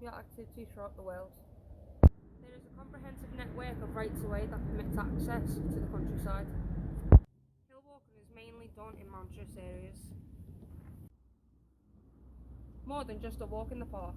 yacht activity throughout the world. There is a comprehensive network of rights-of-way that permits access to the countryside. Hill walking is mainly done in mountainous areas. More than just a walk in the park.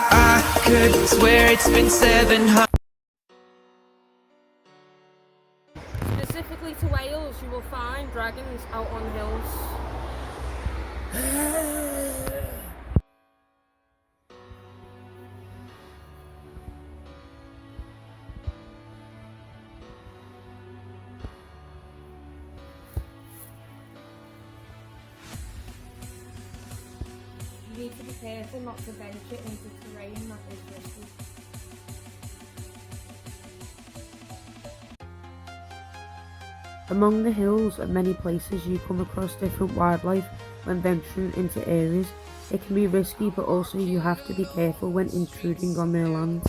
I could swear it's been 700. Specifically to Wales, you will find dragons out on hills. You need to be careful not to venture into terrain that is risky. Among the hills and many places you come across different wildlife when venturing into areas. It can be risky, but also you have to be careful when intruding on their land.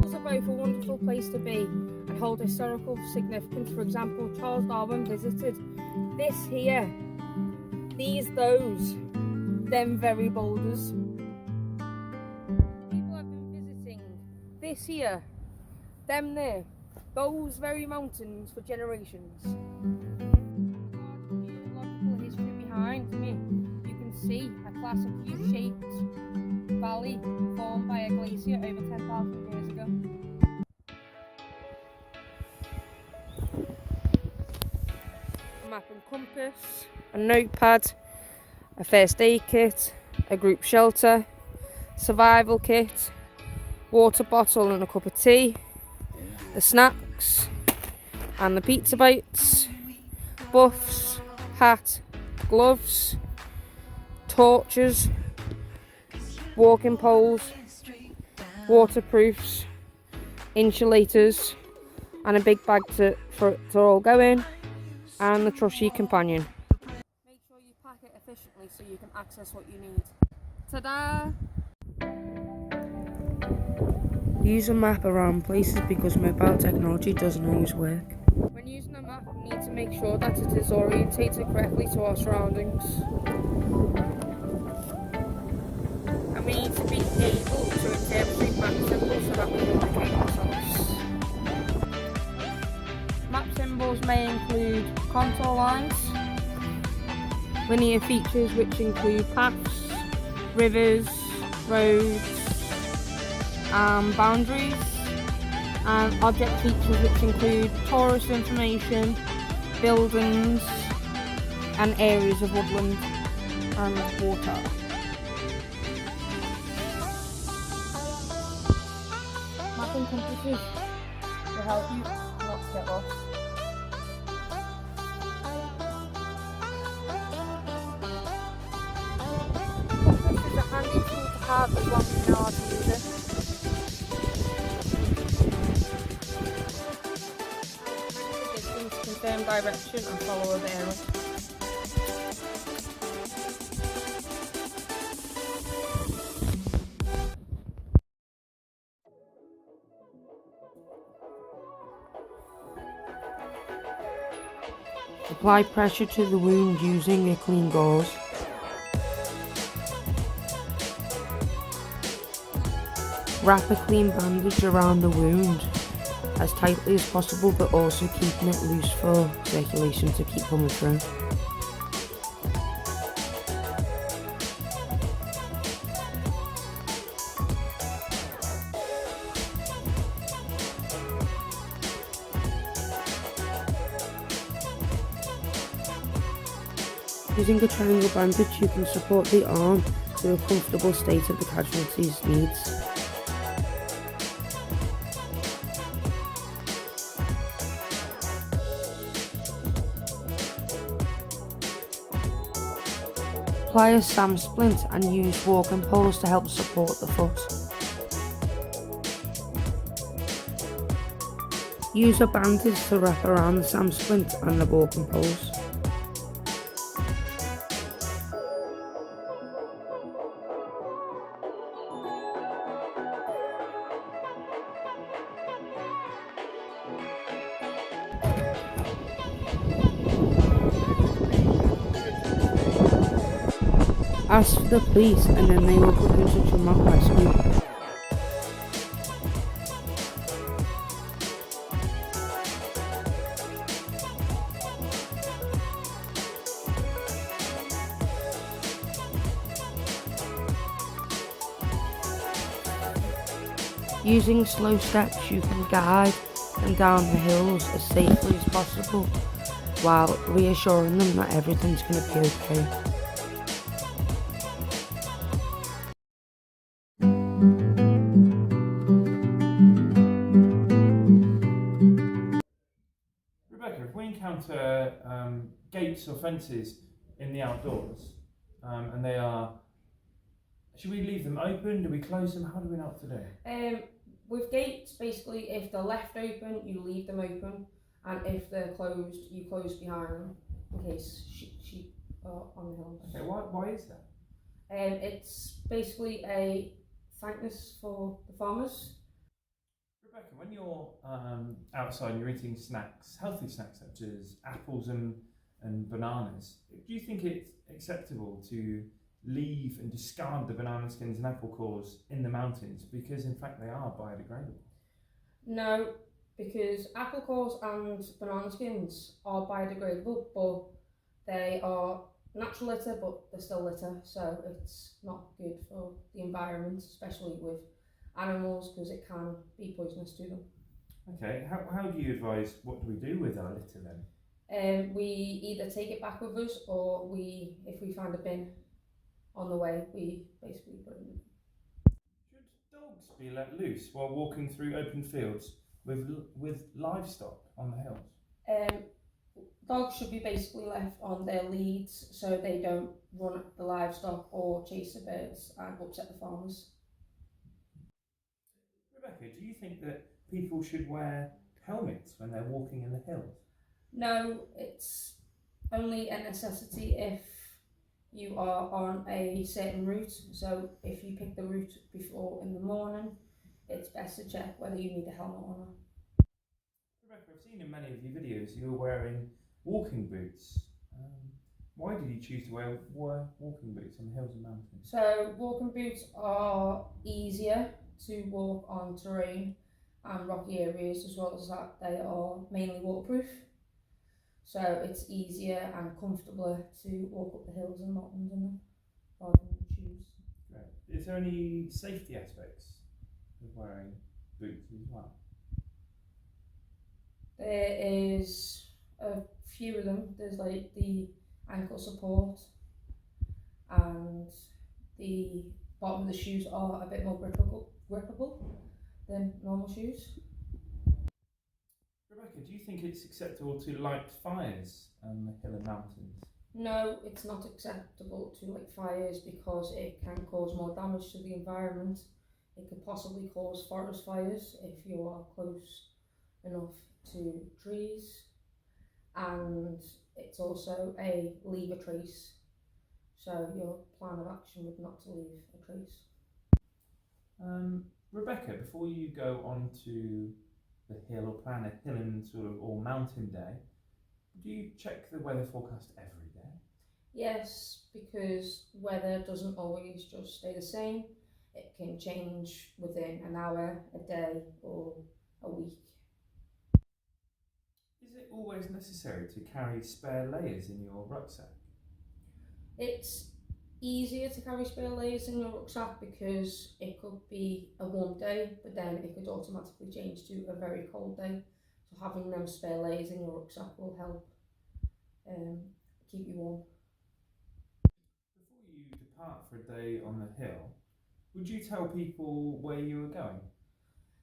Hills are both a wonderful place to be and hold historical significance. For example, Charles Darwin visited this here, those, them very boulders. People have been visiting this here, them there, those very mountains for generations. Geological history behind me, you can see a classic U-shaped valley formed by a glacier over 10,000 years ago. A map and compass, a notepad, a first aid kit, a group shelter, survival kit, water bottle and a cup of tea, the snacks and the pizza bites, buffs, hat, gloves, torches, walking poles, waterproofs, insulators and a big bag to all go in, and the trusty companion. Make sure you pack it efficiently so you can access what you need. Ta-da! Use a map around places because mobile technology doesn't always work. When using a map, we need to make sure that it is orientated correctly to our surroundings. And we need to be able to interpret map symbols so that we can locate ourselves. Map symbols may include contour lines, linear features which include paths, rivers, roads, boundaries, and object features which include tourist information, buildings, and areas of woodland and water. Map and compasses will help you not to get lost. Compass is a handy tool to have as long as you know how to use it. Confirm direction and follow the arrow. Apply pressure to the wound using a clean gauze. Wrap a clean bandage around the wound as tightly as possible, but also keeping it loose for circulation to keep coming through. Using a triangle bandage, you can support the arm to a comfortable state of the casualty's needs. Apply a SAM splint and use walking poles to help support the foot. Use a bandage to wrap around the SAM splint and the walking poles. Ask for the police and then they will put you in touch with mountain rescue. Using slow steps you can guide them down the hills as safely as possible while reassuring them that everything's going to be okay. Rebecca, if we encounter gates or fences in the outdoors and they are, should we leave them open? Do we close them? How do we know what to do? With gates, basically, if they're left open, you leave them open, and if they're closed, you close behind them in case sheep are on the hills. Okay, why is that? It's basically a thankness for the farmers. Rebecca, when you're outside and you're eating snacks, healthy snacks such as apples and bananas, do you think it's acceptable to leave and discard the banana skins and apple cores in the mountains because in fact they are biodegradable? No, because apple cores and banana skins are biodegradable, but they are natural litter, but they're still litter, so it's not good for the environment, especially with animals, because it can be poisonous to them. Okay, how do you advise, what do we do with our litter then? We either take it back with us, or if we find a bin on the way, we basically put it in. Should dogs be let loose while walking through open fields with livestock on the hills? Dogs should be basically left on their leads so they don't run at the livestock or chase the birds and upset the farmers. Rebecca, do you think that people should wear helmets when they're walking in the hills? No, it's only a necessity if you are on a certain route. So if you pick the route before in the morning, it's best to check whether you need a helmet or not. Rebecca, I've seen in many of your videos you're wearing walking boots. Why did you choose to wear walking boots on the hills and mountains? So walking boots are easier to walk on terrain and rocky areas, as well as that they are mainly waterproof. So it's easier and comfortable to walk up the hills and mountains in them rather than shoes. Great. Is there any safety aspects of wearing boots as well? There is a few of them. There's like the ankle support, and the bottom of the shoes are a bit more grippable than normal shoes. Rebecca, do you think it's acceptable to light fires on the hill and mountains? No, it's not acceptable to light fires because it can cause more damage to the environment. It could possibly cause forest fires if you are close enough to trees, and it's also a leave a trace, so your plan of action would not to leave a trace. Rebecca, before you go on to the hill or plan a hill and or mountain day, do you check the weather forecast every day? Yes, because weather doesn't always just stay the same. It can change within an hour, a day, or a week. Is it always necessary to carry spare layers in your rucksack? It's easier to carry spare layers in your rucksack because it could be a warm day, but then it could automatically change to a very cold day. So having them spare layers in your rucksack will help keep you warm. Before you depart for a day on the hill, would you tell people where you were going?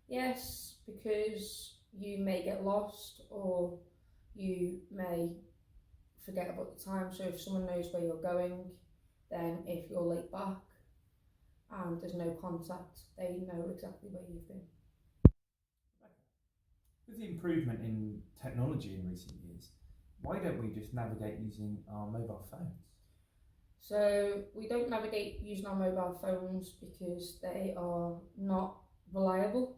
Yes, because you may get lost or you may forget about the time. So if someone knows where you're going, then if you're late back and there's no contact, they know exactly where you've been. With the improvement in technology in recent years, why don't we just navigate using our mobile phones? So we don't navigate using our mobile phones because they are not reliable.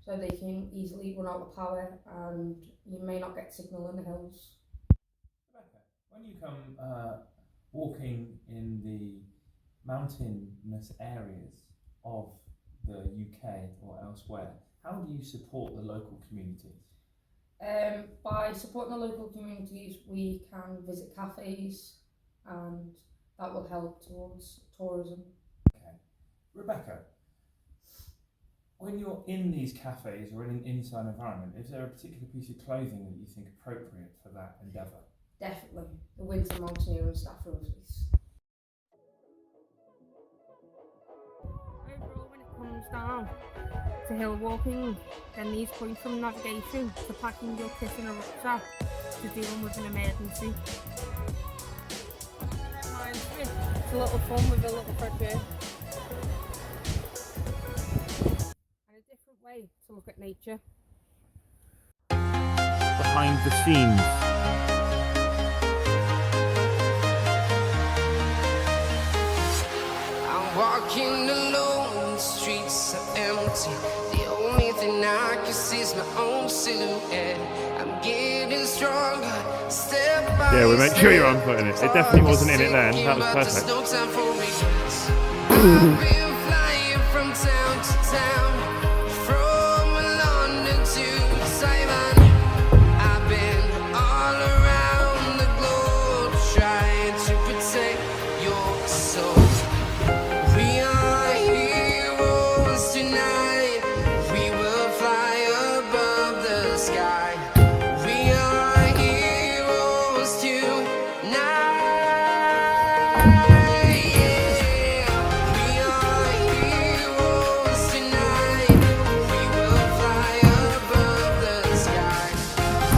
So they can easily run out of power and you may not get signal in the hills. Rebecca, when you come walking in the mountainous areas of the UK or elsewhere, how do you support the local communities? By supporting the local communities, we can visit cafes and that will help towards tourism. Okay. Rebecca, when you're in these cafes or in an inside environment, is there a particular piece of clothing that you think appropriate for that endeavour? Definitely, the winter mountaineer and staff roses. Overall, when it comes down to hill walking, then these points from navigation to packing your kit in a rucksack to dealing with an emergency. It's a little fun with a little threadbare. And a different way to look at nature. Behind the scenes. I'm walking alone, the streets are empty. The only thing I can see is my own silhouette. I'm getting stronger, step by Yeah, we make step. sure you're on putting it. It definitely wasn't in it then. That was But there's perfect. no time for regrets. I've been flying from town to town, from London to Taiwan. I've been all around the globe trying to protect your soul. We are heroes tonight. We will fly above the sky. We are heroes tonight. Yeah. We are heroes tonight. We will fly above the sky.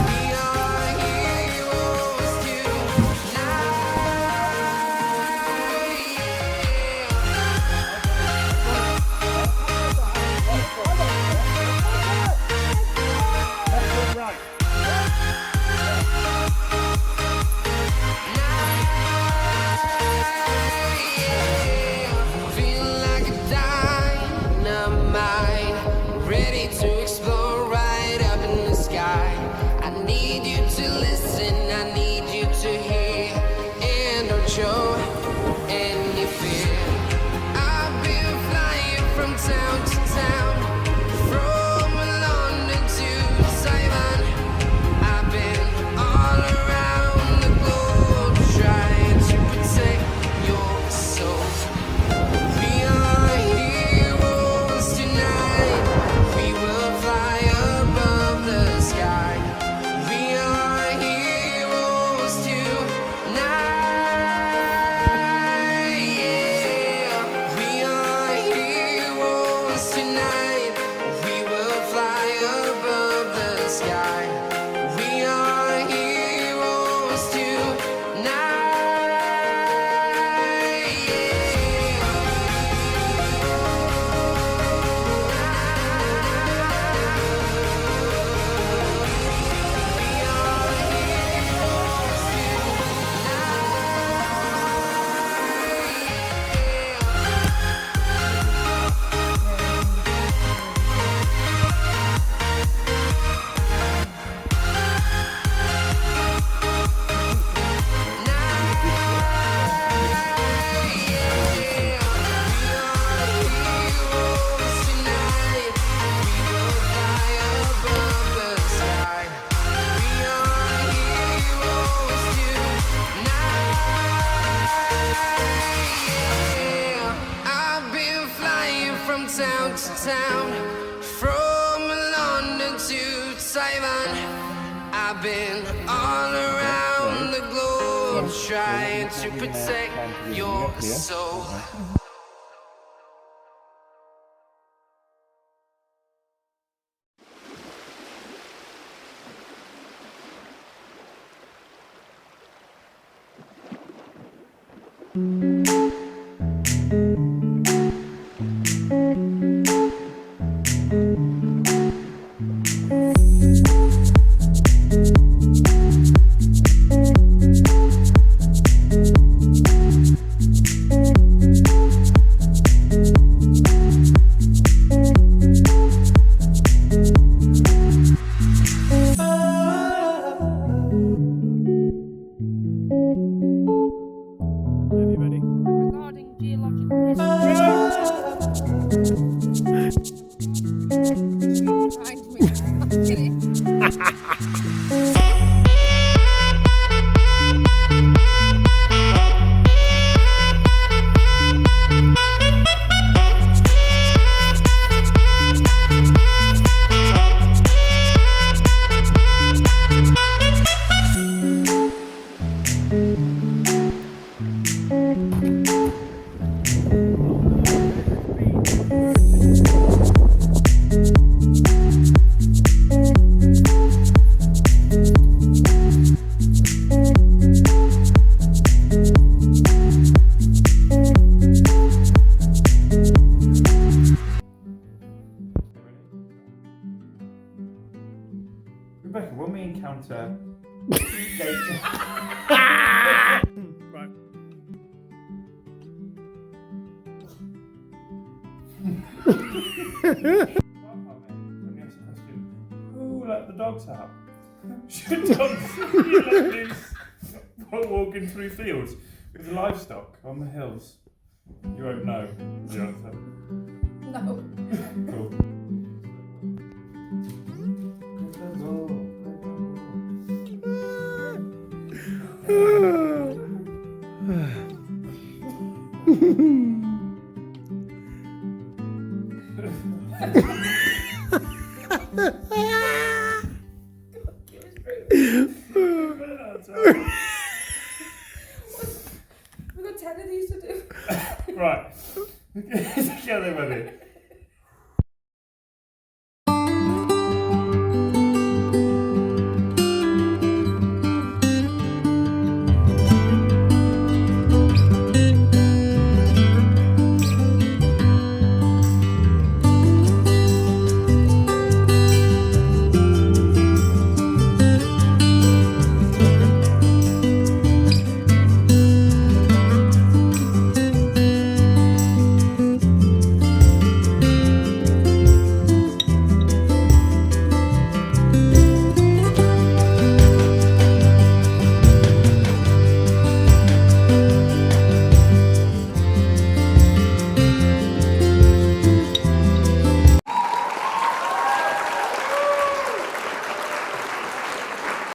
We are heroes tonight. Feeling like a dynamite, ready to explode right up in the sky. I need you to listen, I need you to hear, and don't show any fear. I've been flying from town to town, from London to Taiwan. I've been all around the globe trying to protect your soul. We are heroes tonight. We will fly above the sky. We are heroes tonight. Yeah. We are heroes tonight. We will fly above the sky. We are heroes tonight. I've been flying from town to town, from London to Taiwan. I've been all around the globe trying to protect your soul. Are you ready? Regarding geological history. Behind me. I'm kidding. Rebecca, when we encounter Right. Let me ask a question. Who let the dogs out? Should dogs be let loose while walking through fields with livestock on the hills? You won't know the answer. No. Cool. We've got 10 of these to do. Right. Together with it.